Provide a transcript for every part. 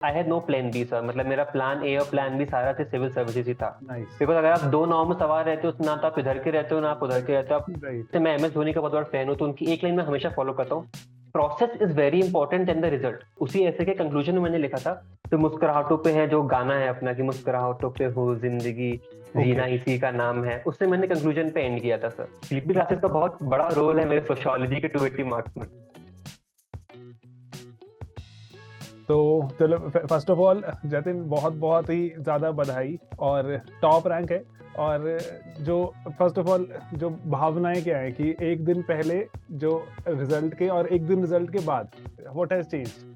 I had no plan B sir, मतलब मेरा plan A और प्लान बी सारा से सिविल सर्विसेज ही था। नाइस। बिकॉज अगर आप दो नाव में सवार रहते हो, ना तो आप इधर के रहते हो ना आप उधर के रहते हो। आप राइट। जैसे मैं एम एस धोनी का बहुत बड़ा फैन हूँ, तो उनकी एक लाइन में हमेशा फॉलो करता हूँ, process is very important and the result. उसी ऐसे के कंक्लूजन में मैंने लिखा था। तो मुस्कुराहटों पे है जो गाना है अपना, कि मुस्कुराहटों पे हो जिंदगी, ओके। जीना इसी का नाम है, उससे मैंने कंक्लूजन पे एंड किया था सर। स्लीपी क्लासेस का बहुत बड़ा रोल है मेरे सोशियोलॉजी के 280 मार्क्स में। तो चलो, फर्स्ट ऑफ ऑल जतिन, बहुत बहुत ही ज़्यादा बधाई, और टॉप रैंक है। और जो फर्स्ट ऑफ ऑल जो भावनाएं क्या है कि एक दिन पहले जो रिजल्ट के और एक दिन रिजल्ट के बाद, व्हाट हैज चेंज्ड?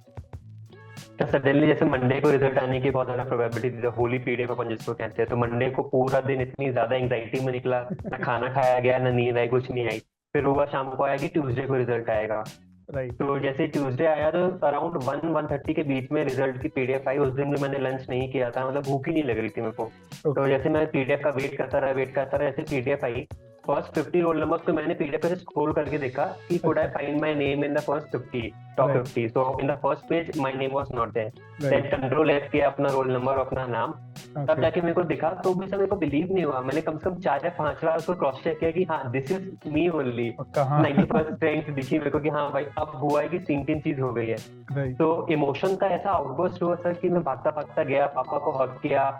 तो सडनली जैसे मंडे को रिजल्ट आने की बहुत ज्यादा प्रोबेबिलिटी थी, होली पीरियड अपन जिसको कहते हैं, तो मंडे को पूरा दिन इतनी ज्यादा एंग्जाइटी में निकला, ना खाना खाया गया ना नींद आई, कुछ नहीं आई। फिर हुआ शाम को आया कि ट्यूसडे को रिजल्ट आएगा। राइट। तो जैसे ट्यूसडे आया तो अराउंड 1-1:30 के बीच में रिजल्ट की पीडीएफ आई। उस दिन भी मैंने लंच नहीं किया था, मतलब भूख ही नहीं लग रही थी मेरे को। तो ओके। जैसे मैं पीडीएफ का वेट करता रहा, जैसे पीडीएफ आई, फर्स्ट 50 रोल नंबर पे मैंने पीडीएफ पे स्क्रॉल करके देखा कि कुड आई अच्छा। Find my name in the first 50, top right. 50। So in the first page my name was not there. Then right. Control F किया, अपना रोल नंबर अपना नाम, तब ओके। जाके मेरे को दिखा। तो भी सर मेरे को बिलीव नहीं हुआ, मैंने कम से कम 4 या 5 बार उसको क्रॉस चेक किया कि हाँ दिस इज मी ओनली। कहाँ? 91st रैंक दिखी मेरे को कि हाँ भाई अब हुआ है कि सेम सेम चीज हो गई है। राइट। तो इमोशन का ऐसा आउटबर्स्ट हुआ सर कि मैं भागता भागता गया, पापा को हक किया।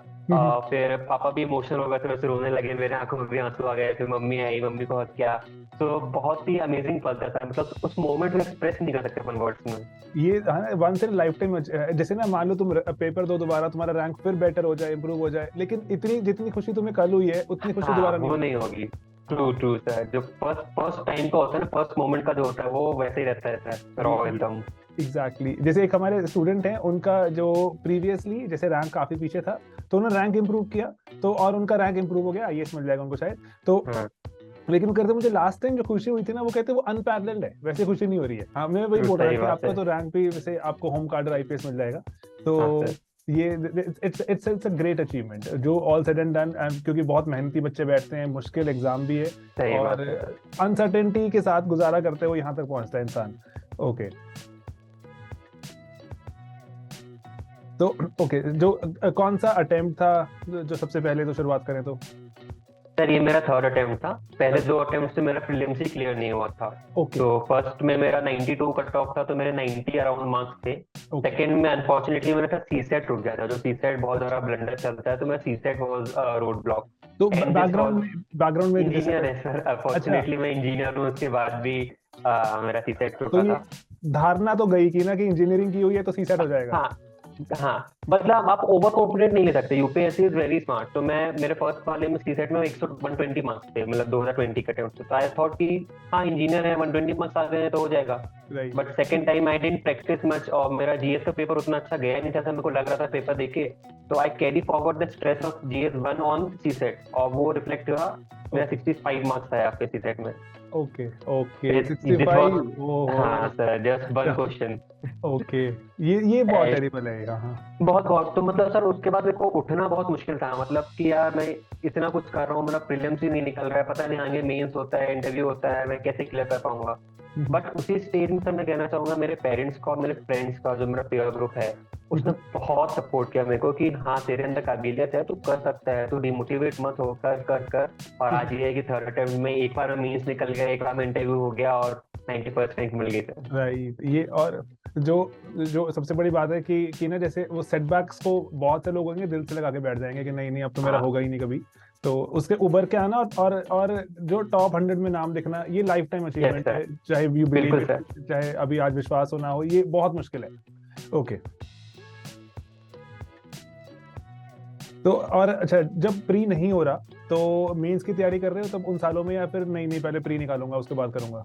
फिर पापा भी इमोशनल हो गए, थोड़े से रोने लगे, मेरे आंखों में भी आंसू आ गए। फिर मम्मी आई, मम्मी को हक किया। तो बहुत ही अमेजिंग पल था सर, मतलब उस मोमेंट को एक्सप्रेस नहीं कर सकते अपन वर्ड्स में। ये वंस इन लाइफ टाइम। जैसे ना, मान लो तुम पेपर दो दोबारा, तुम्हारा रैंक फिर बेटर हो जाए, इंप्रूव हो जाए, लेकिन इतनी जितनी खुशी तुम्हें कल हुई है उतनी खुशी हाँ दोबारा नहीं वो होगी। नहीं होगी। ट्रू ट्रू सर, जो फर्स्ट फर्स्ट टाइम का होता है ना, फर्स्ट मोमेंट का जो होता है वो वैसे ही रहता है सर, रॉ ये एकदम। एग्जैक्टली जैसे एक हमारे स्टूडेंट हैं, उनका जो प्रीवियसली जैसे रैंक काफी पीछे था, तो उन्होंने रैंक इंप्रूव किया, तो और उनका रैंक इंप्रूव हो गया, आईएएस मिल जाएगा उनको शायद। तो हाँ लेकिन वो कहते मुझे लास्ट टाइम जो खुशी हुई थी ना, वो कहते वो अनपैरेलल्ड है, वैसे खुशी नहीं हो रही है। हाँ, मैं वही बोल रहा था सही कि बात आपका है। तो रैंक भी वैसे आपको होम कार्ड और आईपीएस मिल जाएगा। तो हाँ सर। ये इट्स अ ग्रेट अचीवमेंट जो ऑल सेड एंड डन, क्योंकि बहुत मेहनती बच्चे बैठते हैं, मुश्किल एग्जाम भी है, सही और बात है सर। अनसर्टेनिटी के साथ गुजारा करते हुए यहाँ तक पहुंचता है इंसान। ओके। तो ओके, जो कौन सा अटेम्प्ट था जो सबसे पहले, तो शुरुआत करें तो? सर ये मेरा थर्ड अटेम्प्ट था। पहले अच्छा। 2 अटेम्प्ट से मेरा प्रीलिम्स ही क्लियर नहीं हुआ था। ओके। तो फर्स्ट में मेरा 92 कट ऑफ था, तो मेरे 90 अराउंड मार्क्स थे। ओके। सेकंड में अनफॉर्चुनेटली मेरा सी सेट रुक गया था, जो सी सेट बहुत ज्यादा ब्लंडर चलता है, तो मेरा सी सेट वाज रोड ब्लॉक। तो एंड दिस वाज, बैकग्राउंड में जैसे। इंजीनियर है सर, अच्छा। अनफॉर्चुनेटली मैं इंजीनियर हूँ, उसके बाद भी मेरा सी सेट तो रुका ये था। धारणा तो गई कि ना कि इंजीनियरिंग की हुई है तो सीसेट हो जाएगा। हाँ हाँ, मतलब आप ओवर कॉन्फिडेंट नहीं ले सकते, यूपीएससी इज वेरी स्मार्ट। तो मैं मेरे फर्स्ट वाले में सी सेट में 120 मार्क्स थे, मतलब 2020 के अटेम्प्ट से, तो आई थॉट कि हाँ इंजीनियर है, 120 मार्क्स आ गए हैं तो हो जाएगा। Right. But second time I didn't practice much, और मेरा जीएस का पेपर उतना अच्छा गया नहीं था, मेरे को लग रहा था पेपर देके। तो I carry forward the stress of GS 1 on CSAT, और वो रिफ्लेक्ट हुआ। मेरा ओके। 65 मार्क्स आया आपके सी सेट में। ओके। Okay, this was, 65। हाँ ओहो। Sir, just one question. Okay. ये बहुत टेरिबल है यहाँ। बहुत बहुत, तो मतलब सर उसके बाद मेरे को उठना बहुत मुश्किल था, मतलब कि यार मैं इतना कुछ कर रहा हूँ, मतलब प्रीलिम्स ही नहीं निकल रहा है, पता नहीं आगे मेंस होता है, इंटरव्यू होता है, मैं कैसे क्लियर कर पाऊंगा। बट उसी स्टेज में सर मैं कहना चाहूंगा मेरे पेरेंट्स का और मेरे फ्रेंड्स का, जो मेरा पीयर ग्रुप है, उसने बहुत सपोर्ट किया मेरे को कि हाँ तेरे अंदर काबिलियत है, तू कर सकता है, तू डिमोटिवेट मत हो, कर कर कर। और आज ये है कि थर्ड अटेम्प्ट में एक बार मीन्स निकल गया, एक बार में इंटरव्यू हो गया, और 91st रैंक मिल गई सर। राइट। ये और जो जो सबसे बड़ी बात है कि ना, जैसे वो सेटबैक्स को बहुत से लोग होंगे दिल से लगा के बैठ जाएंगे कि नहीं नहीं, अब तो मेरा हाँ होगा ही नहीं कभी। तो उसके उभर के आना, और जो टॉप 100 में नाम दिखना, ये life time yes achievement sir, है, चाहे यू बिलीव बिल्कुल इट, सर। चाहे अभी आज विश्वास हो ना हो, ये बहुत मुश्किल है। ओके। तो और अच्छा, जब प्री नहीं हो रहा तो मेंस की तैयारी कर रहे हो तब उन सालों में, या फिर नहीं नहीं पहले प्री निकालूंगा उसके बाद करूंगा?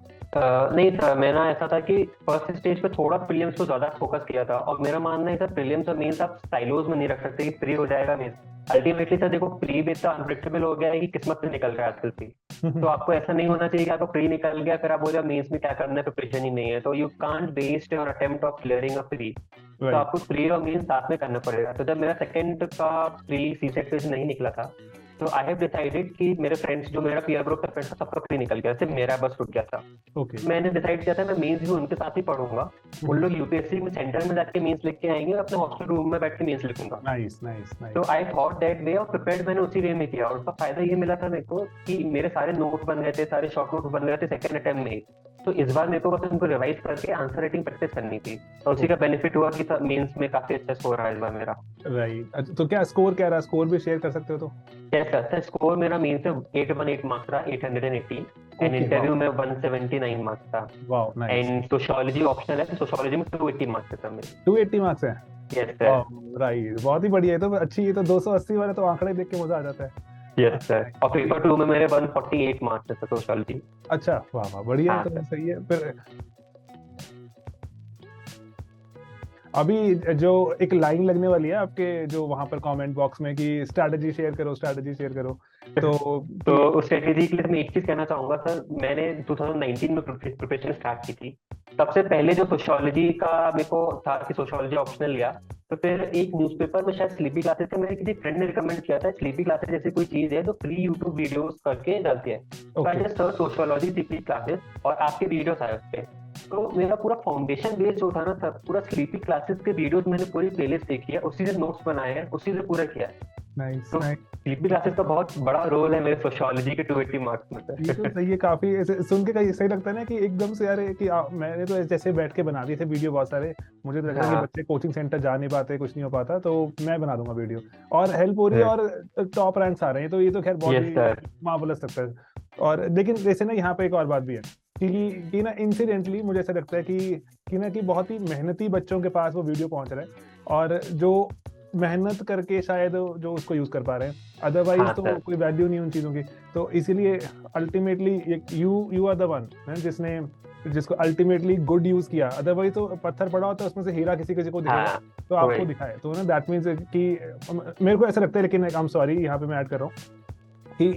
नहीं सर, मेरा ऐसा था कि फर्स्ट स्टेज पे थोड़ा प्रीलिम्स को ज्यादा फोकस किया था, और मेरा मानना है सर प्रीलिम्स और मेंस आप साइलोज में नहीं रख सकते कि प्री हो जाएगा मेंस। अल्टीमेटली सर देखो, प्री भी इतना अनप्रिडिक्टेबल हो गया है कि किस्मत से निकल रहा है आजकल प्री। तो आपको ऐसा नहीं होना चाहिए कि आपको प्री निकल गया फिर आप बोल मेंस में क्या करना है, प्रिपरेशन ही नहीं है, तो you can't waste your attempt of clearing a pre. तो राइट। आपको प्री और मेंस साथ में करना पड़ेगा। तो जब मेरा सेकंड का प्री सी सेट नहीं निकला था, तो आई हैव डिसाइडेड कि मेरे फ्रेंड्स, जो मेरा पीयर ग्रुप का फ्रेंड्स था, सबका प्री निकल गया, सिर्फ मेरा बस रुक गया था। ओके। मैंने डिसाइड किया था मैं मेंस भी उनके साथ ही पढ़ूंगा। उन लोग यूपीएससी में सेंटर में जाके मेंस लिख के आएंगे, अपने हॉस्टल रूम में बैठ के मेंस लिखूंगा। नाइस नाइस तो nice. I thought that way, और प्रिपेयर्ड मैंने उसी वे में किया, और उसका फायदा ये मिला था मेरे को कि मेरे सारे नोट बन गए थे, सारे शॉर्ट नोट बन गए थे सेकंड अटेम्प्ट में ही। तो इस बार मेरे को बस उनको रिवाइज करके आंसर राइटिंग प्रैक्टिस करनी थी, और उसी का बेनिफिट हुआ कि मेंस में काफी अच्छा स्कोर आया इस बार मेरा। राइट, तो क्या स्कोर क्या रहा, स्कोर भी शेयर कर सकते हो तो? कैसा स्कोर मेरा मेंस में 818 मार्क्स रहा, 880, एंड ओके, इंटरव्यू में 179 मार्क्स था। Wow nice. And sociology optional है, तो सोशियोलॉजी में 280 मार्क्स था मेरे। 280 मार्क्स है? Yes sir. राइट, बहुत ही बढ़िया है। तो अच्छी, ये तो 280 वाले तो आंकड़े देख के मजा आ जाता है। यस सर, और पेपर 2 में मेरे 148 मार्क्स थे सोशियोलॉजी। अच्छा, वाह वाह, बढ़िया है। हाँ तो सही है फिर। अभी जो एक लाइन लगने वाली है आपके जो वहां पर कमेंट बॉक्स में कि स्ट्रैटेजी शेयर करो, स्ट्रैटेजी शेयर करो, तो उस स्ट्रेटेजी के लिए मैं एक चीज कहना चाहूंगा सर। मैंने 2019 में प्रिपरेशन स्टार्ट की थी। सबसे पहले जो सोशियोलॉजी का मेरे को था कि सोशियोलॉजी ऑप्शनल लिया, तो फिर एक न्यूज़पेपर में शायद स्लीपी क्लासेस का मेरे किसी फ्रेंड ने रिकमेंड किया था, स्लीपी क्लासेस जैसी कोई चीज है जो फ्री यूट्यूब वीडियोस करके डालती है। तो I just search sociology sleepy classes, और आपके वीडियोस आए उस पे। तो मेरा पूरा फाउंडेशन बेस जो था ना सर, पूरा स्लीपी क्लासेस के वीडियोस मैंने पूरी प्लेलिस्ट देखी है, उसी से नोट्स बनाए हैं, उसी से पूरा किया है। नाइस तो नाइस। स्लीपी क्लासेस का बहुत बड़ा रोल है मेरे सोशियोलॉजी के 280 मार्क्स में ये तो सर। सही है, काफी ऐसे सुन के कहीं सही लगता है ना कि एकदम से यार कि मैंने तो जैसे बैठ के बना दिए थे वीडियो बहुत सारे। मुझे तो लग रहा है कि हाँ बच्चे कोचिंग सेंटर जा नहीं पाते, कुछ नहीं हो पाता, तो मैं बना दूंगा वीडियो और हेल्प हो रही है और टॉप रैंक्स आ रहे हैं, तो ये तो खैर बहुत यस ही सर। मार्वलस लगता है। और लेकिन जैसे ना यहाँ पे एक और बात भी है कि ना इंसिडेंटली मुझे ऐसा लगता है कि ना कि बहुत ही मेहनती बच्चों के पास वो वीडियो पहुंच रहा है, और जो मेहनत करके शायद जो उसको यूज कर पा रहे हैं, अदरवाइज हाँ तो सर। कोई वैल्यू नहीं उन चीजों की। तो इसीलिए ultimately you are the one जिसने जिसको अल्टीमेटली गुड यूज किया। अदरवाइज तो पत्थर पड़ा होता है उसमें से हीरा किसी किसी को दिखेगा, हाँ तो आपको वही। दिखाए तो ना दैट मीन्स कि मेरे को ऐसा लगता है, लेकिन आई एम सॉरी यहाँ पे मैं ऐड कर रहा हूँ कि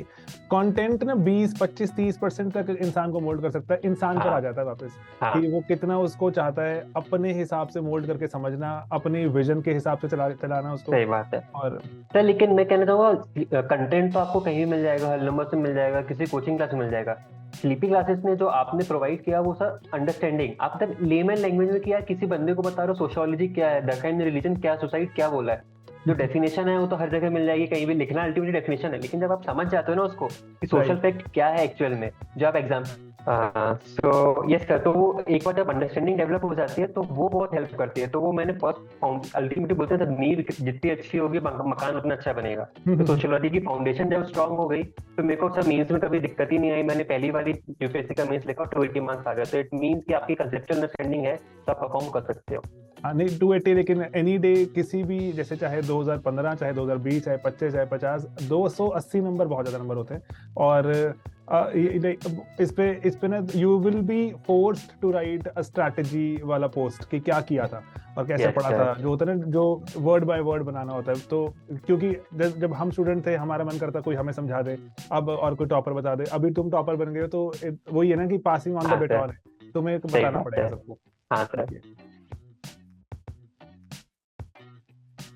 कंटेंट ना 20-25-30% तक इंसान को मोल्ड कर सकता है, इंसान पर आ हाँ जाता है वापस हाँ कि वो कितना उसको चाहता है अपने हिसाब से मोल्ड करके समझना, अपने विजन के हिसाब से चलाना उसको। सही बात है और सर। लेकिन मैं कहना चाहूंगा कंटेंट तो आपको कहीं भी मिल जाएगा, हर नंबर से मिल जाएगा, किसी कोचिंग क्लास में मिल जाएगा। स्लीपी क्लासेस ने जो आपने प्रोवाइड किया वो सर अंडरस्टैंडिंग, आप तक लेमन लैंग्वेज में किया, किसी बंदे को बता रहे हो सोशियोलॉजी क्या है, द काइंड रिलीजन क्या, सोसाइटी क्या बोला है। जो डेफिनेशन है वो तो हर जगह मिल जाएगी, कहीं भी लिखना अल्टीमेटली डेफिनेशन है, लेकिन जब आप समझ जाते हो ना उसको कि सोशल राइट, फैक्ट क्या है एक्चुअल में, जो आप एग्जाम। सो यस सर, तो वो एक बार जब अंडरस्टैंडिंग डेवलप हो जाती है तो वो बहुत हेल्प करती है। तो वो मैंने फर्स्ट अल्टीमेटली बोलते हैं नींव जितनी अच्छी होगी मकान उतना अच्छा बनेगा। तो सोशियोलॉजी की फाउंडेशन जब स्ट्रांग हो गई तो मेरे को सर मीन्स में कभी दिक्कत ही नहीं आई। मैंने पहली बार यूपीएससी का मीन्स लिखा, 280 मार्क्स आ गए, तो इट मीन्स कि आपकी कंसेप्चुअल अंडरस्टैंडिंग है तो आप परफॉर्म कर सकते हो। हाँ नहीं 280, लेकिन एनी डे किसी भी, जैसे चाहे 2015 चाहे 2020 चाहे 25 चाहे 50, 280 नंबर बहुत ज्यादा नंबर होते हैं। और इस पे ना you will be forced to write a strategy वाला पोस्ट कि क्या किया था और कैसे Yes, पढ़ा sir. था, जो होता है ना जो वर्ड बाय वर्ड बनाना होता है। तो क्योंकि जब हम स्टूडेंट थे हमारा मन करता कोई हमें समझा दे, अब और कोई टॉपर बता दे। अभी तुम टॉपर बन गए हो तो वही है ना कि पासिंग ऑन द हाँ सर, बेटॉन है, तुम्हें सही बताना बात पड़ेगा है। सबको। हाँ सर। ठीक है।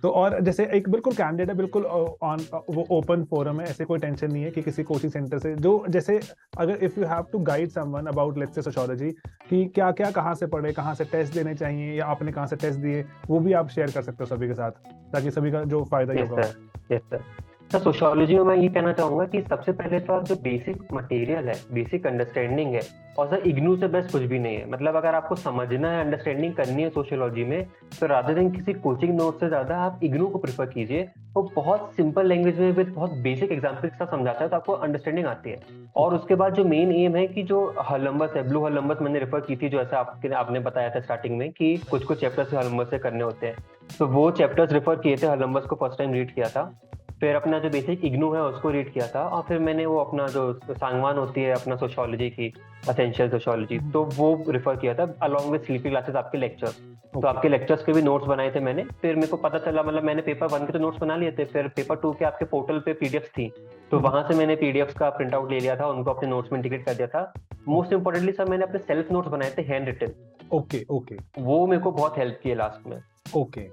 तो और जैसे एक बिल्कुल कैंडिडेट है, बिल्कुल ऑन वो ओपन फोरम है, ऐसे कोई टेंशन नहीं है कि किसी कोचिंग सेंटर से जो जैसे अगर if you have to guide someone about let's say sociology कि क्या क्या कहाँ से पढ़े, कहाँ से टेस्ट देने चाहिए या आपने कहाँ से टेस्ट दिए, वो भी आप शेयर कर सकते हो सभी के साथ, ताकि सभी का जो फायदा ही यस होगा। Sir, yes sir. तो सोशियोलॉजी में मैं ये कहना चाहूंगा कि सबसे पहले तो आप जो बेसिक मटेरियल है, बेसिक अंडरस्टैंडिंग है, और सर इग्नू से बेस्ट कुछ भी नहीं है। मतलब अगर आपको समझना है, अंडरस्टैंडिंग करनी है सोशियोलॉजी में, तो रादर देन किसी कोचिंग नोट से ज्यादा आप इग्नू को प्रेफर कीजिए। वो बहुत सिंपल लैंग्वेज में विद बहुत बेसिक एग्जाम्पल के साथ समझाता है, तो आपको अंडरस्टैंडिंग आती है। और उसके बाद जो मेन एम है कि जो हलम्बस है, ब्लू हलम्बस मैंने रेफर की थी, जो ऐसा आपने बताया था स्टार्टिंग में कि कुछ कुछ चैप्टर्स हलम्बस से करने होते हैं, तो वो चैप्टर्स रेफर किए थे, हलम्बस को फर्स्ट टाइम रीड किया था। फिर अपना जो बेसिक इग्नू है उसको रीड किया था, और फिर मैंने वो अपना जो सांगवान होती है अपना सोशियोलॉजी की, असेंशियल सोशियोलॉजी, तो वो रेफर किया था अलॉन्ग विद स्लीपी क्लासेस, आपके लेक्चर्स। तो आपके लेक्चर्स के भी नोट्स बनाए थे मैंने। फिर मेरे को पता चला, मतलब मैंने पेपर 1 के तो नोट्स बना लिए थे, फिर पेपर 2 के आपके पोर्टल पे पीडीएफ थी, तो वहां से मैंने पीडीएफ का प्रिंट आउट ले लिया था, उनको अपने नोट्स में इंटीग्रेट कर दिया था। मोस्ट इंपोर्टेंटली सर मैंने अपने सेल्फ नोट्स बनाए थे हैंड रिटन, ओके ओके वो मेरे को बहुत हेल्प किए लास्ट में। ओके।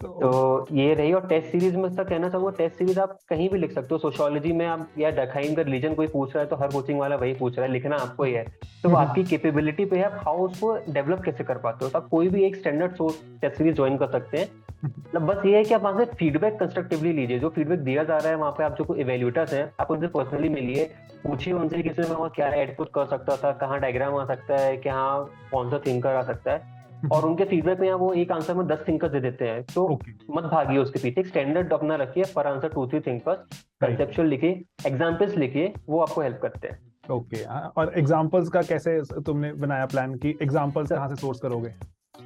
तो ये रही। और टेस्ट सीरीज में सर कहना चाहूंगा, टेस्ट सीरीज आप कहीं भी लिख सकते हो। सोशियोलॉजी में आप या डखाइन का रिलीजन कोई पूछ रहा है तो हर कोचिंग वाला वही पूछ रहा है, लिखना आपको ही है। तो वो आपकी कैपेबिलिटी पे है, आप हाउ उसको डेवलप कैसे कर पाते हो। तो आप कोई भी एक standard source test series join कर सकते हैं। मतलब बस ये है कि आप वहां से फीडबैक कंस्ट्रक्टिवली लीजिए। जो फीडबैक दिया जा रहा है वहां पे आप जो इवेल्यूटर्स हैं आप उनसे पर्सनली मिलिए, पूछिए उनसे कि इसमें मैं क्या एडपुट कर सकता था, कहाँ डायग्राम आ सकता है, कहाँ कौन सा थिंकर आ सकता है। और उनके फीडबैक में वो एक आंसर में 10 थिंकर्स दे देते हैं, तो मत भागिए उसके पीछे। एक स्टैंडर्ड अपना रखिए, पर आंसर 2-3 थिंकर्स, कंसेप्चुअल लिखिए, एग्जांपल्स लिखिए, वो आपको हेल्प करते हैं। ओके और एग्जांपल्स का कैसे तुमने बनाया प्लान कि एग्जांपल्स कहाँ से सोर्स करोगे?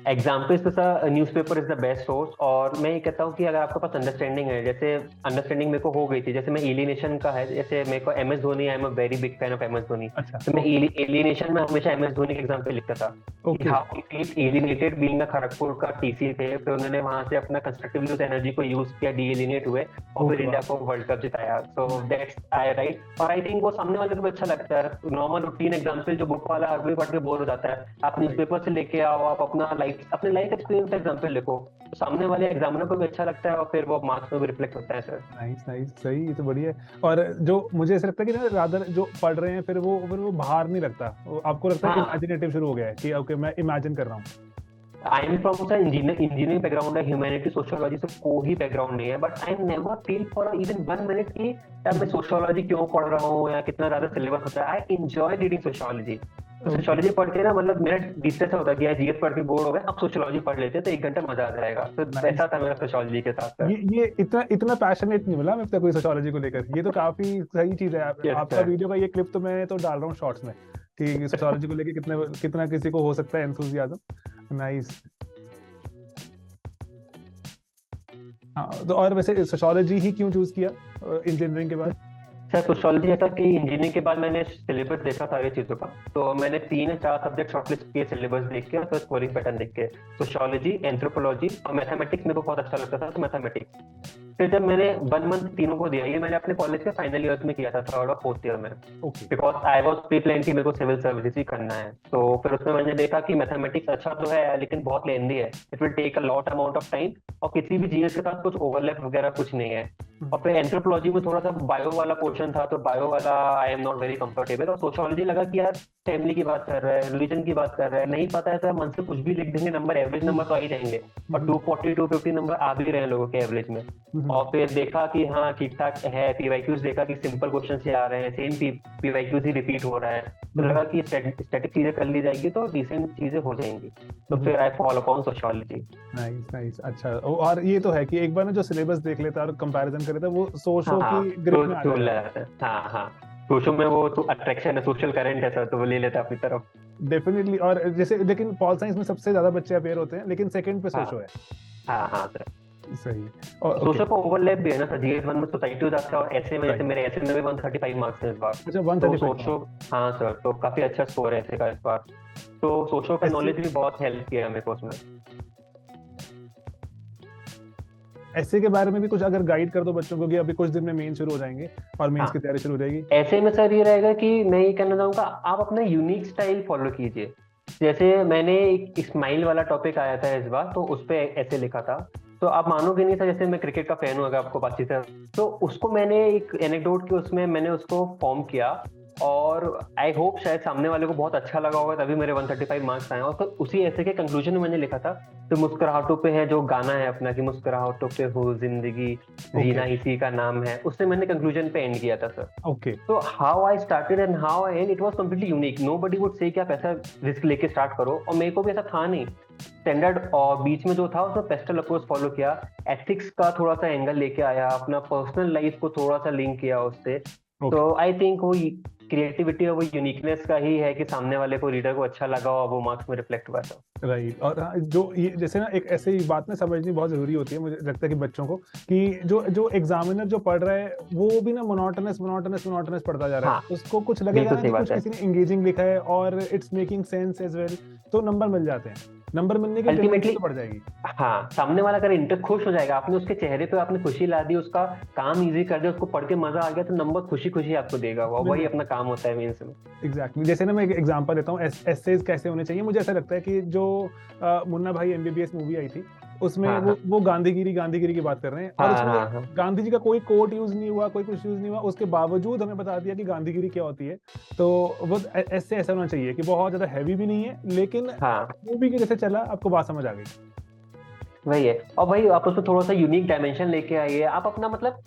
एग्जाम्पल्स तो sir newspaper is the best source. और मैं ये कहता हूँ कि अगर आपके पास अंडरस्टैंडिंग है, जैसे अंडरस्टैंडिंग मेरे को हो गई थी, जैसे मैं एलिनेशन का है, जैसे मेरे को MS Dhoni, I am a very big fan of MS Dhoni. तो मैं एलिनेशन में हमेशा MS धोनी के एग्जाम्पल लिखता था कि how he feels alienated being a Kharagpur का TC थे, फिर उन्होंने वहां से अपना कंस्ट्रक्टिवली उस एनर्जी को यूज किया, डीएलिनेट हुए और फिर इंडिया को वर्ल्ड कप जिताया। So that's I right. और आई थिंक वो सामने वाले को भी अच्छा लगता है। नॉर्मल रूटीन एग्जाम्पल जो बुक वाला हर कोई पढ़ के बोर हो जाता है, आप न्यूज़पेपर से लेके आओ, आप अपना लाइफ एक्सपीरियंस एग्जाम्पल लिखो, तो सामने वाले एग्जामिनर को भी अच्छा लगता है और फिर वो मार्क्स में भी रिफ्लेक्ट होता है सर। नाइस नाइस, सही, ये तो बढ़िया है। और जो मुझे ऐसा लगता है कि ना रादर जो पढ़ रहे हैं फिर वो बाहर नहीं लगता, आपको लगता है कि इमेजिनेटिव शुरू हो गया है कि ओके मैं इमेजिन कर रहा हूँ। I am from sir engineering background है, ह्यूमैनिटी सोशियोलॉजी से कोई बैकग्राउंड नहीं है, but I never feel for even 1 minute कि यार मैं सोशियोलॉजी क्यों पढ़ रहा हूँ या कितना ज्यादा सिलेबस होता है। I enjoy reading sociology. तो सोशियोलॉजी पढ़ के ना, मतलब मेरा डिस्ट्रेस होता है कि यार जीएस पढ़ के बोर हो गए, अब सोशियोलॉजी पढ़ लेते हैं तो 1 घंटा मजा आ जाएगा। तो ऐसा था मेरा सोशियोलॉजी के साथ। ये इतना पैशनेट नहीं मिला मैं कोई सोशियोलॉजी को लेकर। ये तो काफी सही चीज है। आपका वीडियो का ये क्लिप तो मैं तो डाल रहा हूँ शॉर्ट्स में कि सोशियोलॉजी को लेकर कितना किसी को हो सकता है एंथुसियाज्म। नाइस। हाँ, तो और वैसे सोशियोलॉजी ही क्यों चूज किया इंजीनियरिंग के बाद? सर सोशियोलॉजी ऐसा कि इंजीनियरिंग के बाद मैंने सिलेबस देखा सारी चीजों का, तो मैंने 3 या 4 सब्जेक्ट शॉर्टलिस्ट किए सिलेबस देख के और फिर स्कोरिंग पैटर्न देख के। सोशियोलॉजी, एंथ्रोपोलॉजी और मैथमेटिक्स मेरे को बहुत अच्छा लगता था, तो मैथमेटिक्स। फिर जब मैंने 1 मंथ तीनों को दिया, ये मैंने अपने कॉलेज के फाइनल ईयर में किया था, 3rd और 4th ईयर में, because I was pre plan कि मेरे को सिविल सर्विसेज ही करना है। तो फिर उसमें मैंने देखा कि मैथमेटिक्स अच्छा तो है लेकिन बहुत लेंदी है, it will take a lot amount of time, और किसी भी जीएस के साथ कुछ ओवरलैप वगैरह कुछ नहीं है। और फिर एंथ्रोपोलॉजी में थोड़ा सा बायो वाला पोर्शन था, तो बायो वाला I am not very comfortable. और सोशियोलॉजी लगा कि यार फैमिली की बात कर रहा है, रिलीजन की बात कर रहा है, नहीं पता है सर, मन से कुछ भी लिख देंगे, नंबर एवरेज नंबर तो आ ही जाएंगे, और 240 250 नंबर आ भी रहे हैं लोगों के एवरेज में। और फिर देखा कि हाँ ठीक ठाक है, पीवाईक्यूज देखा कि सिंपल क्वेश्चन से आ रहे हैं, सेम पीवाईक्यूज ही रिपीट हो रहा है, तो लगा कि स्टैटिक चीजें कर ली जाएगी तो डिसेंट चीजें हो जाएंगी। तो फिर I follow upon sociology. Nice nice, अच्छा। और ये तो है कि एक बार ना जो सिलेबस देख लेता है और कंपैरिजन करे तो वो सोशो की ग्रिप में आ जाता है। हाँ हाँ, सोशो में वो तो अट्रैक्शन है, सोशल करंट है सर, तो वो ले लेता है अपनी तरफ डेफिनेटली। और जैसे लेकिन पॉल साइंस में सबसे ज्यादा बच्चे अपेयर होते हैं, लेकिन सेकंड पे सोशो है। हाँ हाँ सर, सही। और सोशल को ओवरलैप भी है ना सर, जीएस 1 में सोसाइटी हो जाता है, और ऐसे में जैसे मेरे ऐसे में भी 135 मार्क्स हैं इस बार। अच्छा 135। हाँ सर, तो काफी अच्छा स्कोर है ऐसे का इस बार, तो सोशल का नॉलेज भी बहुत हेल्प किया मेरे को उसमें। ऐसे के बारे में भी कुछ अगर गाइड कर दो बच्चों को कि अभी कुछ दिन में मेन शुरू हो जाएंगे और मेंस की तैयारी शुरू हो जाएगी। ऐसे में सर ये रहेगा कि मैं ये कहना चाहूंगा, आप अपना यूनिक स्टाइल फॉलो कीजिए। जैसे मैंने एक स्माइल वाला टॉपिक आया था इस बार, तो उस पे ऐसे लिखा था, तो आप मानोगे नहीं था, जैसे मैं क्रिकेट का फैन हूँ अगर आपको बातचीत है, तो उसको मैंने एक एनेक्डोट के उसमें मैंने उसको फॉर्म किया, और आई होप शायद सामने वाले को बहुत अच्छा लगा होगा, तभी मेरे 135 मार्क्स आए। और तो उसी ऐसे के कंक्लूजन में मैंने लिखा था, तो मुस्कुराहटों पे है जो गाना है अपना कि मुस्कुराहटों पे हो जिंदगी, जीना इसी का नाम है, उससे मैंने कंक्लूजन पे एंड किया था सर। ओके, तो how I started and how I and, it was completely unique. Nobody would say कि आप ऐसा रिस्क लेके स्टार्ट करो, और मेरे को भी ऐसा था नहीं स्टैंडर्ड, और बीच में जो था उसमें पेस्टल अप्रोच फॉलो किया, एथिक्स का थोड़ा सा एंगल लेके आया, अपना पर्सनल लाइफ को थोड़ा सा लिंक किया उससे। तो आई थिंक वो क्रिएटिविटी और वो यूनिकनेस का ही है कि सामने वाले को, रीडर को अच्छा लगा और वो मार्क्स में रिफ्लेक्ट हुआ था। राइट। और जो ये जैसे ना एक ऐसी बात ना समझनी बहुत जरूरी होती है, मुझे लगता है कि बच्चों को, कि जो एग्जामिनर जो पढ़ रहा है वो भी ना मोनोटोनस पढ़ता जा रहा है। उसको कुछ लगेगा ना कि कुछ किसी ने एंगेजिंग लिखा है और it's making sense as well, तो नंबर मिल जाते हैं। नंबर मिलने की टेंडेंसी तो बढ़ जाएगी। हाँ, सामने वाला अगर इंटरेस्ट खुश हो जाएगा, आपने उसके चेहरे पे आपने खुशी ला दी, उसका काम इजी कर दिया, उसको पढ़ के मजा आ गया, तो नंबर खुशी खुशी आपको देगा, वही अपना काम होता है मेंस में। एग्जैक्टली। जैसे ना मैं एक एग्जांपल देता हूँ एसेज कैसे होने चाहिए। मुझे ऐसा लगता है कि जो मुन्ना भाई MBBS मूवी आई थी, उसमें हाँ हाँ वो गांधीगिरी की बात कर रहे हैं, और हाँ उसमें हाँ हाँ गांधी जी का कोई कोट यूज नहीं हुआ, कोई कुछ यूज नहीं हुआ, उसके बावजूद हमें बता दिया कि गांधीगिरी क्या होती है। तो वो ऐसे ऐसा होना चाहिए कि बहुत ज्यादा हैवी भी नहीं है, लेकिन हाँ। मूवी के जैसे चला, आपको बात समझ आ गई। वही है, और भाई आप उसको थोड़ा सा यूनिक डायमेंशन लेके आइए, आप अपना मतलब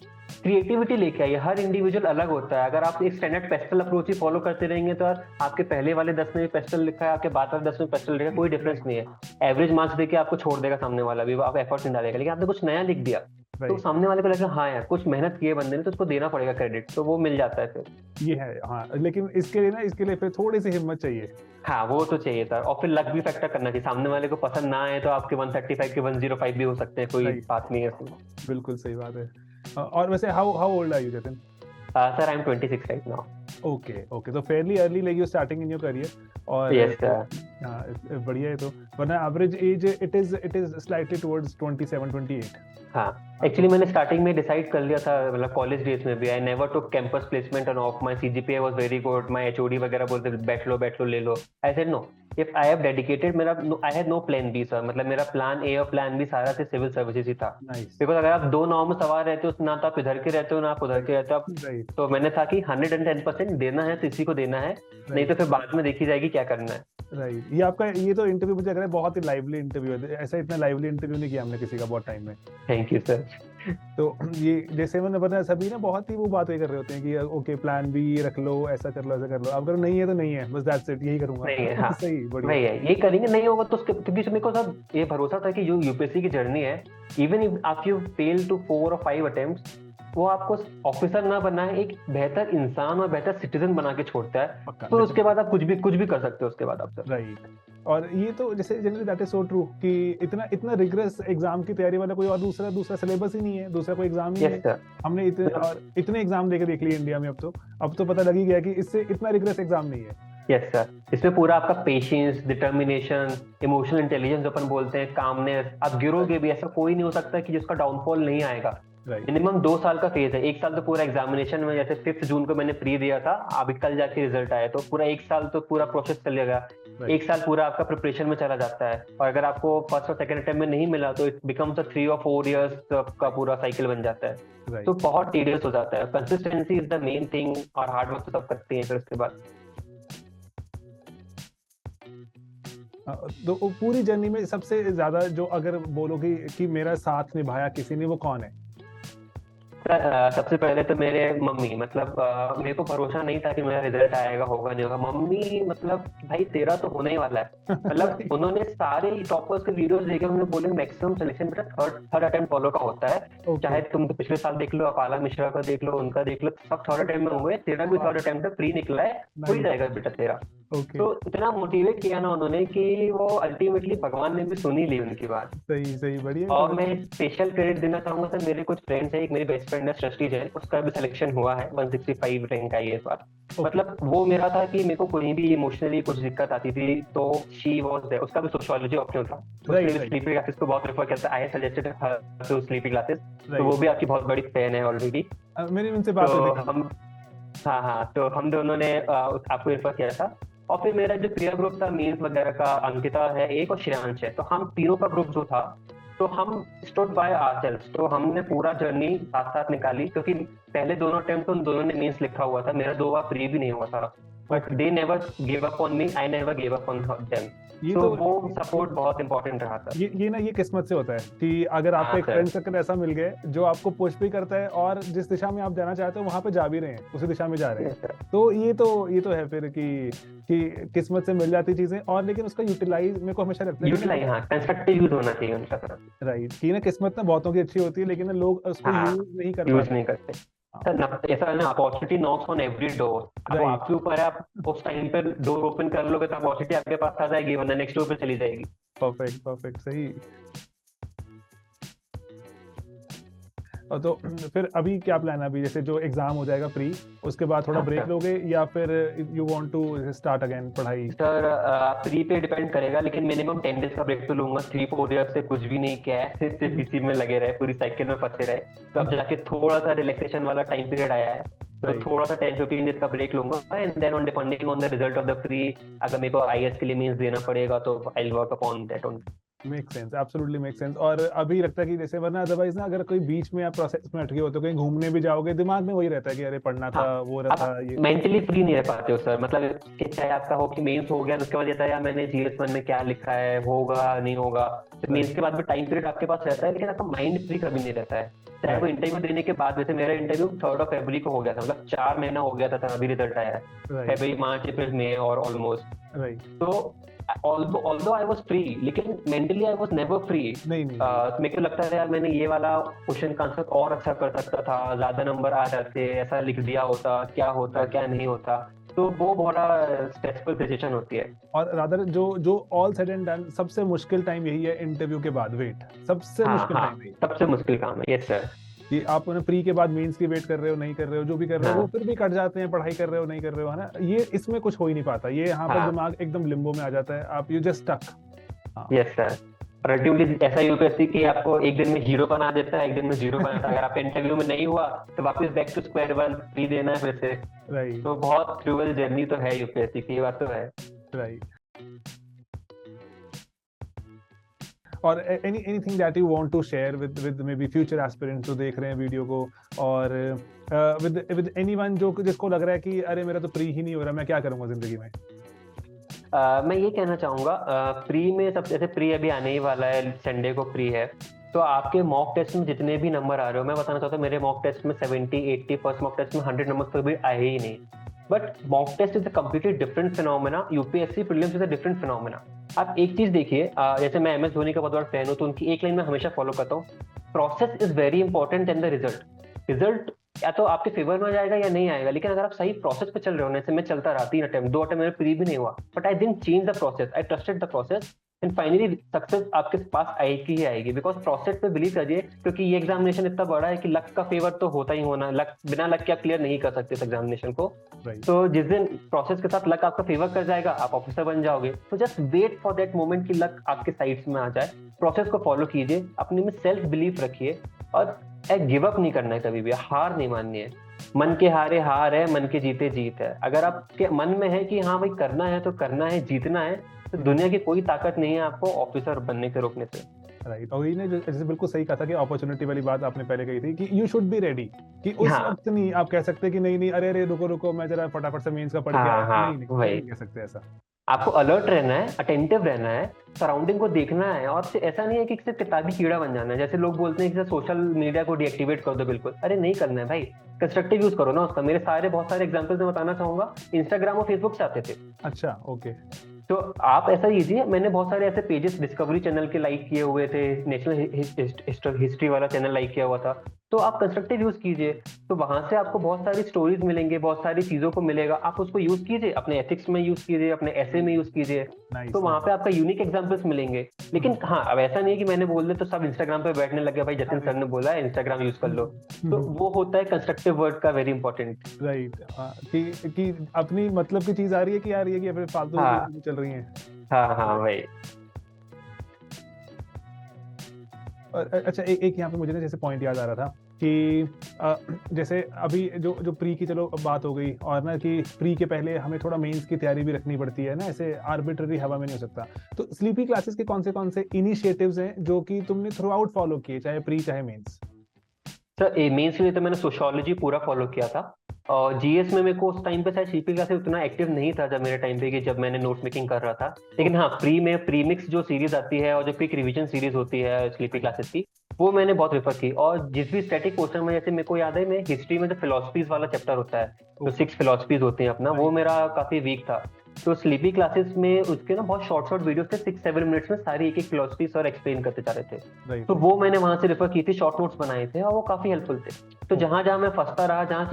क्रिएटिविटी लेके आइए। हर इंडिविजुअल अलग होता है। अगर आप एक स्टैंडर्ड पेस्टल अप्रोच ही फॉलो करते रहेंगे तो यार आपके पहले वाले 10 में भी पेस्टल लिखा है, आपके बाद वाले 10 में पेस्टल लिखा है, कोई डिफरेंस राइट नहीं है। एवरेज मार्क्स देके आपको छोड़ देगा सामने वाला भी, वो आप एफर्ट नहीं डालेगा। लेकिन आपने कुछ नया लिख दिया तो राइट, सामने वाले को लगेगा हाँ यार कुछ मेहनत की है बंदे ने, तो उसको देना पड़ेगा क्रेडिट, तो वो मिल जाता है फिर। ये है हाँ, लेकिन इसके लिए ना, इसके लिए फिर थोड़ी सी हिम्मत चाहिए। हाँ वो तो चाहिए था, और फिर लक भी फैक्टर करना चाहिए। सामने वाले को पसंद ना आए तो आपके 135 के 105 भी हो सकते हैं, कोई राइट, बात नहीं है इसमें। बिल्कुल सही बात है। और वैसे how how old are you Jatin? Sir I am 26 right now. Okay okay, तो fairly early like you starting in your career. और यस। हाँ, बढ़िया है। तो वरना average age it is slightly towards 27-28। हाँ एक्चुअली मैंने स्टार्टिंग में डिसाइड कर लिया था, मतलब कॉलेज डेज में भी, I never took campus placement and of my CGPA was very good, my HOD वगैरह बोलते बैठ लो ले लो। I said no, if I have dedicated, मेरा I had no plan B sir, मतलब मेरा प्लान ए और प्लान बी सारा से सिविल सर्विसेज ही था। नाइस। बिकॉज अगर आप दो नाव में सवार रहते हो, ना तो आप इधर के रहते हो ना आप उधर के रहते हो आप। राइट तो मैंने था कि 110% देना है तो इसी को देना है, नहीं तो राइट फिर बाद में देखी जाएगी क्या करना है। राइट, ये आपका ये तो इंटरव्यू मुझे लग रहा है बहुत ही लाइवली इंटरव्यू है। ऐसा इतना लाइवली इंटरव्यू नहीं किया हमने किसी का बहुत टाइम में। Thank you sir. तो ये जैसे मैंने बताया, सभी ना बहुत ही वो बातें कर रहे होते हैं कि ओके प्लान बी रख लो, ऐसा कर लो, ऐसा कर लो। अब अगर नहीं है तो नहीं है, बस दैट्स इट, यही करूंगा। नहीं है हाँ। सही, बढ़िया। वही है, ये करेंगे, नहीं होगा तो क्योंकि मेरे को सब ये भरोसा था कि जो यूपीएससी की जर्नी है, इवन इफ आप यू फेल टू 4 और 5 अटेम्प्ट्स, वो आपको ऑफिसर ना बनाए, एक बेहतर इंसान और बेहतर सिटीजन बना के छोड़ता है। पक्का, तो उसके बाद आप कुछ भी कर सकते हो उसके बाद आप सर। राइट। और ये तो जैसे generally that is so true कि इतना इतना रिग्रेस एग्जाम की तैयारी वाला कोई और दूसरा दूसरा सिलेबस ही नहीं है, दूसरा कोई एग्जाम ही यस नहीं है। सर। हमने इतने एग्जाम देके देख लिए इंडिया में। अब तो पता लग ही गया कि इससे इतना रिग्रेस एग्जाम नहीं है। यस सर, इसमें पूरा आपका पेशेंस, डिटर्मिनेशन, इमोशनल इंटेलिजेंस अपन बोलते हैं, कामनेस, आप गिरोगे भी, ऐसा कोई नहीं हो सकता कि जिसका डाउनफॉल नहीं आएगा। राइट मिनिमम 2 साल का फेज है, 1 साल तो पूरा एग्जामिनेशन में, जैसे 5 जून को मैंने प्री दिया था, अभी कल जाके रिजल्ट आया, तो पूरा 1 साल तो पूरा प्रोसेस चलेगा। राइट 1 साल पूरा आपका प्रिपरेशन में चला जाता है, और अगर आपको फर्स्ट और सेकंड अटेम्प्ट में नहीं मिला तो इट बिकम्स अ 3 और 4 इयर्स का पूरा साइकिल बन जाता है। तो राइट। बहुत टीडियस हो जाता है। Consistency is the main thing, और हार्ड वर्क तो सब करते हैं फिर उसके बाद। तो वो पूरी जर्नी में सबसे ज्यादा जो अगर बोलोगे कि मेरा साथ निभाया किसी ने, वो कौन है? सबसे पहले तो मेरे मम्मी, मतलब मेरे को भरोसा नहीं था कि मेरा रिजल्ट आएगा, होगा नहीं होगा। मम्मी मतलब भाई तेरा तो होने ही वाला है, मतलब उन्होंने सारे टॉपर्स के वीडियोस देखे, उन्होंने बोले मैक्सिमम सिलेक्शन बेटा थर्ड अटेम्प्ट फॉलो का होता है। ओके, चाहे तुम तो पिछले साल देख लो, अपाला मिश्रा का देख लो, उनका देख लो, सब थर्ड अटेम्प्ट में हुए, तेरा भी थर्ड अटेम्प्ट है, प्री निकला है, हो ही जाएगा बेटा तेरा। ओके, तो इतना मोटिवेट किया ना उन्होंने कि वो अल्टीमेटली भगवान ने भी सुनी ली उनकी बात। सही सही, बढ़िया। और मैं स्पेशल क्रेडिट देना चाहूंगा सर, मेरे कुछ फ्रेंड्स हैं, एक मेरी बेस्ट फ्रेंड है सृष्टि जैन, उसका भी सिलेक्शन हुआ है, 165 रैंक आई है इस बार। मतलब वो मेरा था कि मेरे को कोई भी इमोशनली कुछ दिक्कत आती थी तो शी वाज देयर। उसका भी सोशियोलॉजी ऑप्शनल था, उसने भी स्लीपिंग क्लासेस को बहुत प्रेफर करता है, I suggested her to sleeping classes, तो वो भी आपकी बहुत बड़ी फैन है ऑलरेडी। मेरी उनसे बात तो हुई थी। हम, हाँ तो हम दोनों ने आपको रेफर किया था। और फिर मेरा जो पीयर ग्रुप था, मीन्स वगैरह का, अंकिता है एक और श्रेयांश है, तो हम तीनों का ग्रुप जो था, तो हम स्टूड बाय आवरसेल्व्स, तो हमने पूरा जर्नी साथ साथ निकाली। क्योंकि पहले दोनों अटेम्प्ट तो उन दोनों ने मीन्स लिखा हुआ था, मेरा 2 बार प्री भी नहीं हुआ था, but they never give up on me, I never give up on them. ये तो तो वो सपोर्ट बहुत इंपॉर्टेंट रहा था। ये ना, ये किस्मत से होता है कि अगर आपको हाँ एक सर। फ्रेंड सर्कल ऐसा मिल गया जो आपको पुश भी करता है, और जिस दिशा में आप जाना चाहते हो वहां पे जा भी रहे हैं, उसी दिशा में जा रहे हैं। Yes, sir. तो ये तो है फिर कि किस्मत से मिल जाती चीजें, और लेकिन उसका यूटिलाइज मेरे को हमेशा लगता है यूटिलाइज, हाँ कंस्ट्रक्टिव यूज होना चाहिए उनका सर। राइट, कि ना किस्मत ना बहुतों की अच्छी होती है, लेकिन ना लोग उसको हाँ यूज नहीं कर यूज पाते। नहीं करते सर, ऐसा है ना, opportunity knocks on every door, अब Right. आपके ऊपर है, आप उस टाइम पे डोर ओपन कर लोगे तो अपॉर्चुनिटी आपके पास आ जाएगी, वरना नेक्स्ट डोर पे चली जाएगी। परफेक्ट परफेक्ट, सही। और तो फिर अभी क्या प्लान है? अभी जैसे जो एग्जाम हो जाएगा प्री, उसके बाद थोड़ा हाँ, ब्रेक सर।ल लोगे, या फिर you want to start again पढ़ाई? सर प्री पे डिपेंड करेगा, लेकिन मिनिमम 10 डेज का ब्रेक तो लूंगा। 3-4 ईयर से कुछ भी नहीं किया है, सिर्फ इसी में लगे रहे, पूरी साइकिल में फंसे रहे, तो अब जाके थोड़ा सा रिलैक्सेशन वाला टाइम पीरियड आया है, तो Right. थोड़ा सा 10-15 डेज का ब्रेक लूंगा, and then on depending on the result of the pre, अगर मेरे को आईएएस के लिए मींस देना पड़ेगा तो I will work upon that only. Make sense, absolutely make sense. और अभी लगता है कि जैसे वरना अदरवाइज ना अगर कोई बीच में आप प्रोसेस में अटके होते हो, कहीं घूमने भी जाओगे, दिमाग में वही रहता है कि अरे पढ़ना हाँ, था, वो रहा आप था ये। मेंटली फ्री नहीं रह पाते हो सर, मतलब कि चाहे आपका हो कि मेंस हो गया तो उसके बाद ये था यार मैंने GS1 में क्या लिखा है, होगा नहीं होगा। तो मेंस राइट के बाद भी टाइम पीरियड आपके पास रहता है, लेकिन आपका माइंड फ्री कभी नहीं रहता है। चाहे वो राइट इंटरव्यू देने के बाद, जैसे मेरा इंटरव्यू 3 फरवरी को हो गया था, मतलब 4 महीना हो गया था अभी रिजल्ट आया है। राइट फरवरी, मार्च, अप्रैल, मई और ऑलमोस्ट। राइट। तो ऑल्दो आई वाज फ्री, लेकिन mentally I was never free. नहीं नहीं नहीं। मेरे को लगता है यार मैंने ये वाला क्वेश्चन का आंसर और अच्छा कर सकता था, ज्यादा नंबर आ जाते, ऐसा लिख दिया होता, क्या होता राइट। क्या नहीं होता। तो वो बड़ा स्ट्रेसफुल सिचुएशन होती है। और रादर जो जो ऑल सेड एंड डन सबसे मुश्किल टाइम यही है इंटरव्यू के बाद, वेट, सबसे हाँ मुश्किल हाँ, टाइम यही सबसे मुश्किल काम है, यस सर। कि आप प्री के बाद मेंस की वेट कर रहे हो, नहीं कर रहे हो, जो भी कर रहे हो वो हाँ फिर भी कट जाते हैं, पढ़ाई कर रहे हो नहीं कर रहे हो, है ना, ये इसमें कुछ हो ही नहीं पाता, ये यहाँ पर हाँ, दिमाग एकदम लिम्बो में आ जाता है, आप यू जस्ट स्टक। हाँ यस सर। और अल्टीमेटली ऐसा यूपीएससी कि आपको एक दिन में जीरो बना देता है, एक दिन में जीरो बनाता है। अगर आप इंटरव्यू में नहीं हुआ तो वापस back to square one, pre देना है फिर से। राइट तो बहुत क्रूअल जर्नी तो है यूपीएससी की, ये बात तो है। राइट। और anything that you want to share with maybe future aspirants जो देख रहे हैं वीडियो को, और विद विद एनीवन जो जिसको लग रहा है कि अरे मेरा तो प्री ही नहीं हो रहा, मैं क्या करूंगा जिंदगी में। मैं ये कहना चाहूंगा, प्री में सब, जैसे प्री अभी आने ही वाला है, संडे को प्री है। तो आपके मॉक टेस्ट में जितने भी नंबर आ रहे हो, मैं बताना चाहता हूँ मेरे मॉक टेस्ट में 70-80, फर्स्ट मॉक टेस्ट में 100 नंबर तो भी आए ही नहीं। But mock test is a completely different phenomena, UPSC prelims is a different phenomena. आप एक चीज देखिए, जैसे मैं MS धोनी का बहुत बड़ा फैन हूँ, तो उनकी एक लाइन में हमेशा फॉलो करता हूँ, process is very important and the result. Result या तो आपके फेवर में जाएगा या नहीं आएगा, लेकिन अगर आप सही प्रोसेस पे चल रहे हो, जैसे मैं चलता रहा 3 अटेम्प्ट 2 अटेम्प्ट मेरे फ्री भी नहीं हुआ, but I didn't change the process, I trusted the process, and finally success आपके पास आएगी ही आएगी, बिकॉज प्रोसेस पे बिलीव करिए, क्योंकि ये एग्जामिनेशन इतना बड़ा है कि लक का फेवर तो होता ही होना, लक बिना लक के आप क्लियर नहीं कर सकते इस एग्जामिनेशन को। राइट तो जिस दिन प्रोसेस के साथ लक आपका फेवर कर जाएगा, आप ऑफिसर बन जाओगे। तो just wait for that moment कि लक आपके साइड्स में आ जाए, प्रोसेस को फॉलो कीजिए, अपने में सेल्फ बिलीफ रखिए, और गिव अप नहीं करना है कभी भी, हार नहीं माननी है। मन के हारे हार है, मन के जीते जीत है। अगर आपके मन में है कि हाँ भाई करना है तो करना है, जीतना है, तो दुनिया की कोई ताकत नहीं है आपको ऑफिसर बनने से रोकने से। राइट। और ये जैसे बिल्कुल सही कहा था कि अपॉर्चुनिटी वाली बात आपने पहले कही थी कि यू शुड बी रेडी, कि उस हाँ वक्त नहीं आप कह सकते कि नहीं नहीं अरे अरे रुको रुको मैं जरा फटाफट से मेंस का पढ़ के हाँ आया, हाँ, नहीं नहीं वही। नहीं कह सकते ऐसा। आपको अलर्ट रहना है, अटेंटिव रहना है, सराउंडिंग को देखना है, और ऐसा नहीं है कि सिर्फ किताबी कीड़ा बन जाना है। जैसे लोग बोलते हैं कि सोशल मीडिया को डीएक्टिवेट कर दो, बिल्कुल अरे नहीं करना है भाई, कंस्ट्रक्टिव यूज करो ना उसका। मेरे बहुत सारे एग्जांपल्स मैं बताना चाहूंगा, इंस्टाग्राम और फेसबुक से आते थे। अच्छा ओके। तो आप ऐसा कीजिए, मैंने बहुत सारे ऐसे पेजेस डिस्कवरी चैनल के लाइक किए हुए थे, नेशनल हिस्ट्री वाला चैनल लाइक किया हुआ था। तो आप कंस्ट्रक्टिव यूज कीजिए, तो वहां से आपको बहुत सारी स्टोरीज मिलेंगे, बहुत सारी चीजों को मिलेगा, आप उसको यूज कीजिए, अपने एथिक्स में यूज कीजिए, अपने ऐसे में यूज कीजिए। नाइस तो वहां पे आपका यूनिक एग्जांपल्स मिलेंगे। लेकिन हाँ, अब ऐसा नहीं है कि मैंने बोल दिया तो सब इंस्टाग्राम पे बैठने लगे, भाई जतिन सर ने बोला है इंस्टाग्राम यूज कर लो। तो वो होता है कंस्ट्रक्टिव वर्ड का वेरी इंपॉर्टेंट। राइट। कि अपनी मतलब की चीज आ रही है कि यार ये कि फिर फालतू की हाँ चीजें चल रही हैं। हाँ हाँ भाई। और अच्छा एक यहाँ पे मुझे ना जैसे पॉइंट याद आ रहा था कि जैसे अभी जो जो प्री की चलो बात हो गई, और ना कि प्री के पहले हमें थोड़ा मेंस की तैयारी भी रखनी पड़ती है ना, ऐसे आर्बिट्ररी हवा में नहीं हो सकता। तो स्लीपी क्लासेस के कौन से इनिशिएटिव्स हैं जो कि तुमने थ्रू आउट फॉलो किए, चाहे प्री चाहे मेंस। सर मेंस के लिए तो मैंने सोशियोलॉजी पूरा फॉलो किया था, और GS में मेरे को उस टाइम पे शायद CP क्लासेस उतना एक्टिव नहीं था जब मेरे टाइम पे, कि जब मैंने नोट्स मेकिंग कर रहा था। लेकिन हाँ, प्री में प्रीमिक्स जो सीरीज आती है और जो क्विक रिवीजन सीरीज होती है स्लीपी क्लासेस की, वो मैंने बहुत रेफर की। और जिस भी स्टैटिक पोर्शन में, जैसे मेरे को याद है, मैं हिस्ट्री में जो फिलोसफीज वाला चैप्टर होता है, जो 6 फिलोसफीज होते हैं अपना, वो मेरा काफी वीक था। तो स्लीपी क्लासेस में उसके ना बहुत शॉर्ट वीडियोस थे, 6-7 मिनट्स में सारी एक एक फिलोसफी सर एक्सप्लेन करते जा रहे थे। तो वो मैंने वहां से रेफर की थी, शॉर्ट नोट्स बनाए थे, और वो काफी हेल्पफुल थे। तो जहां जहां मैं फंसता रहा, जहां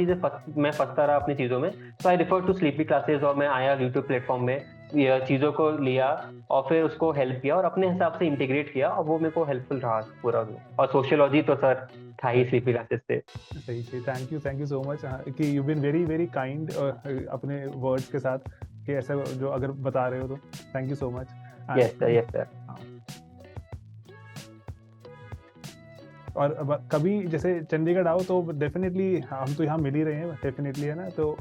मैं फंसता रहा अपनी चीजों में, तो I refer to sleepy classes, और मैं आया यूट्यूब प्लेटफॉर्म में, चीजों को लिया और फिर उसको हेल्प किया और अपने हिसाब से इंटीग्रेट किया, और वो मेरे को हेल्पफुल रहा पूरा। और सोशियोलॉजी तो सर था ही स्लीपी क्लासेस से। सही सही। थैंक यू सो मच कि you been very very kind अपने वर्ड्स के साथ, कि ऐसा जो अगर बता रहे हो तो thank you so much. Yes sir, yes sir. और कभी जैसे चंडीगढ़ आओ तो डेफिनेटली, हम तो यहाँ मिल ही रहे हैं डेफिनेटली, है ना, तो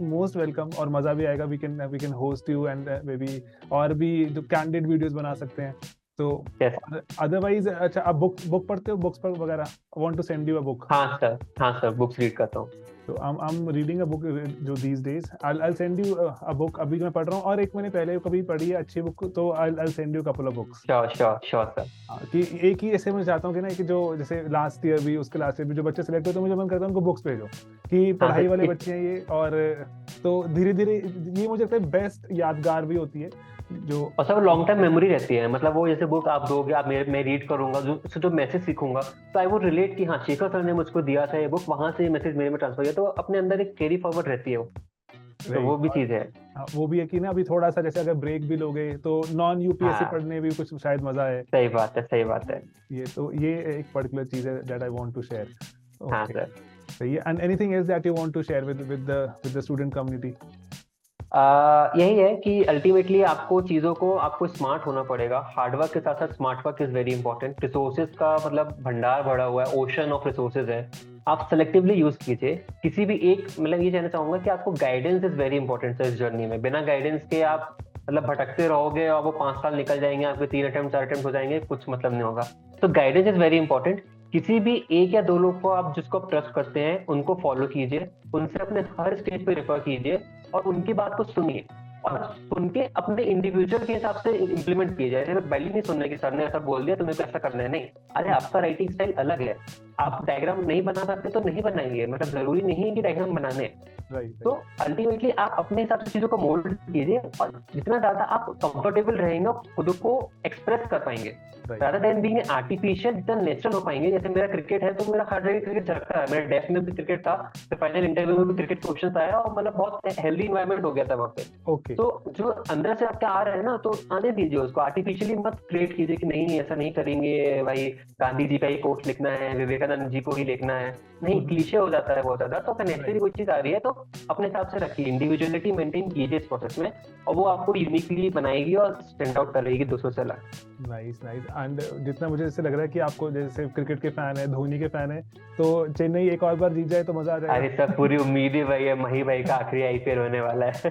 मोस्ट वेलकम, और मजा भी आएगा। We can host you and maybe और भी जो कैंडिड वीडियोस बना सकते हैं। तो Yes. अदरवाइज अच्छा, आप बुक पढ़ते हो, बुक्स पर वगैरह? I want to send you a book. हाँ सर बुक्स रीड करता हूँ। तो I'm reading a book जो these days. I'll send you a book. अभी मैं पढ़ रहा हूँ, और एक मैंने पहले कभी पढ़ी है अच्छी बुक, तो I'll send you a couple of books. Sure sir. कि एक ही ऐसे मैं चाहता हूँ कि ना, कि जो जैसे लास्ट ईयर भी, उसके लास्ट ईयर भी जो बच्चे सिलेक्ट होते हैं, मुझे मन करता है उनको बुक्स भेजो, कि पढ़ाई वाले बच्चे हैं ये, और तो धीरे धीरे ये मुझे लगता है बेस्ट यादगार भी होती है जो, और सब लॉन्ग टर्म मेमोरी रहती है। मतलब वो जैसे बुक आप दोगे, आप मैं रीड करूंगा, जो मैसेज सीखूंगा, तो आई वुड रिलेट कि हाँ शेखर सर ने मुझको दिया था ये बुक, वहां से ये मैसेज मेरे में ट्रांसफर किया, तो अपने अंदर एक कैरी फॉरवर्ड रहती है वो। तो वो भी चीज है। वो भी है कि ना, अभी थोड़ा सा जैसे अगर ब्रेक भी लोगे तो नॉन यूपीएससी हाँ पढ़ने भी कुछ शायद मजा है। सही बात है, सही बात है। ये तो ये एक पर्टिकुलर चीज है that I want to share. हाँ ओके, सर। सही है. And anything else that you want to share with the student community? यही है कि अल्टीमेटली आपको स्मार्ट होना पड़ेगा। हार्डवर्क के साथ साथ smart work is very important. Resources का मतलब भंडार भरा हुआ है, ओशन ऑफ रिसोर्सेज है, आप सेलेक्टिवली यूज कीजिए। किसी भी एक मतलब ये कहना चाहूंगा कि आपको गाइडेंस इज वेरी इंपॉर्टेंट इस जर्नी में। बिना गाइडेंस के आप मतलब भटकते रहोगे और वो 5 साल निकल जाएंगे, आपके 3 अटेम्प्ट 4 अटेम्प्ट हो जाएंगे, कुछ मतलब नहीं होगा। तो गाइडेंस इज वेरी इंपॉर्टेंट। किसी भी एक या दो लोग को आप जिसको आप ट्रस्ट करते हैं उनको फॉलो कीजिए, उनसे अपने हर स्टेज पे रेफर कीजिए और उनकी बात को सुनिए, और सुन के अपने इंडिविजुअल के हिसाब से इम्प्लीमेंट किए जाए। पहले नहीं सुनने की सर ने ऐसा बोल दिया तुम्हें तो ऐसा करना है, नहीं। अरे आपका राइटिंग स्टाइल अलग है, आप डायग्राम नहीं बना सकते तो नहीं बनाएंगे, मतलब जरूरी नहीं है कि डायग्राम बनाने। तो अल्टीमेटली आप अपने हिसाब से चीजों को मोल्ड कीजिए, और जितना ज्यादा आप कंफर्टेबल रहेंगे खुद को एक्सप्रेस कर पाएंगे, rather than being आर्टिफिशियल, जितना नेचुरल हो पाएंगे। जैसे मेरा क्रिकेट है तो मेरा हर जगह क्रिकेट झलकता है, मेरे डेस्क में भी क्रिकेट था, तो फाइनल इंटरव्यू में भी क्रिकेट क्वेश्चन आया, और मतलब बहुत हेल्दी एनवायरनमेंट हो गया था वहाँ पे। ओके, तो जो अंदर से आपके आ रहे हैं ना, तो आने दीजिए उसको, आर्टिफिशियली मत क्रिएट कीजिए कि नहीं ऐसा नहीं करेंगे भाई, गांधी जी का ही कोट लिखना है, विवेकानंद जी को ही लिखना है, नहीं क्लीशे हो जाता है बहुत ज्यादा। तो अगर नेचुरली कोई चीज आ रही है तो अपने हिसाब से रखिए, इंडिविजुअलिटी मेंटेन कीजिए इस प्रोसेस में, और वो आपको यूनिकली बनाएगी और स्टैंड आउट करेगी दूसरों से अलग। Nice nice. एंड जितना मुझे जैसे लग रहा है कि आपको जैसे क्रिकेट के फैन है, धोनी के फैन है, तो चेन्नई एक और बार जीत जाए तो मजा आ जाएगा. अरे सर पूरी उम्मीद है भाई, मही भाई का आखिरी आईपीएल होने वाला है।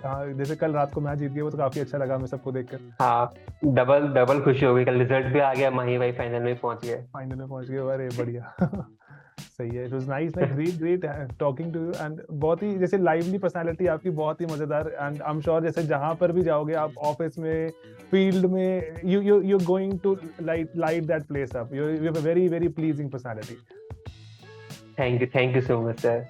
हाँ, जैसे कल रात को मैच जीत गया वो तो काफी अच्छा लगा मैं सबको देखकर. हाँ, डबल खुशी हो गई, कल रिजल्ट भी आ गया, मही भाई फाइनल में पहुंच गए। फाइनल में पहुंच गए, अरे बढ़िया. सही है. It was nice, great talking to you. And बहुत ही जैसे लाइवली पर्सनालिटी आपकी, बहुत ही मजेदार. एंड आई एम श्योर जैसे जहां पर भी जाओगे आप, ऑफिस में, फील्ड में, you going to light that place up. You have a very very pleasing personality. Thank you so much sir.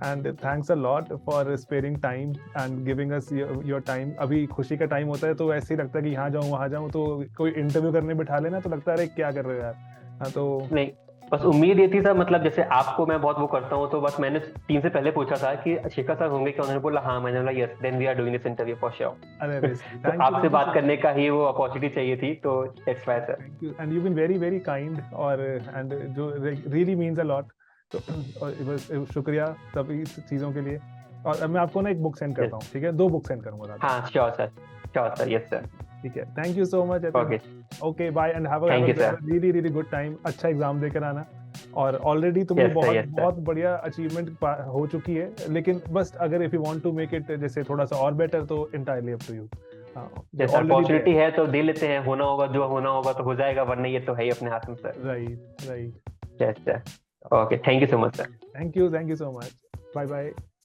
And thanks a lot for sparing time and giving us your time. अभी खुशी का time होता है तो ऐसे ही लगता है कि यहाँ जाऊँ वहाँ जाऊँ, तो कोई इंटरव्यू करने बिठा लेना तो लगता है अरे क्या कर रहे हो यार. हाँ, तो नहीं, बस उम्मीद ये थी सर, मतलब जैसे आपको मैं बहुत वो करता हूँ, तो बस मैंने टीम से पहले पूछा था कि शेखर सर होंगे क्या, उन्होंने बोला हाँ, मैंने बोला yes, then we are doing this interview for sure. अरे तो आपसे बात करने का ही वो अपॉर्चुनिटी चाहिए थी, तो that's why sir. Thank you. And you been very very kind, और एंड जो रियली मीन्स अ लॉट. तो शुक्रिया सभी चीजों के लिए. और मैं आपको ना एक बुक सेंड करता हूँ, ठीक है? 2 बुक सेंड करूंगा. हाँ श्योर सर, यस सर. ठीक है, thank you so much. Okay, bye and have a really really good time. अच्छा एग्जाम देकर आना. और ऑलरेडी तुमने बहुत बढ़िया अचीवमेंट हो चुकी है, लेकिन बस अगर if you want to make it जैसे थोड़ा सा और बेटर, तो एंटायरली अप टू यू. जैसे अपॉर्चुनिटी है तो दे लेते हैं, होना होगा जो होना होगा तो हो जाएगा, वरना ये तो है ही अपने हाथ में sir. Right. Yes sir. Okay, thank you so much sir. Thank you so much. Bye bye.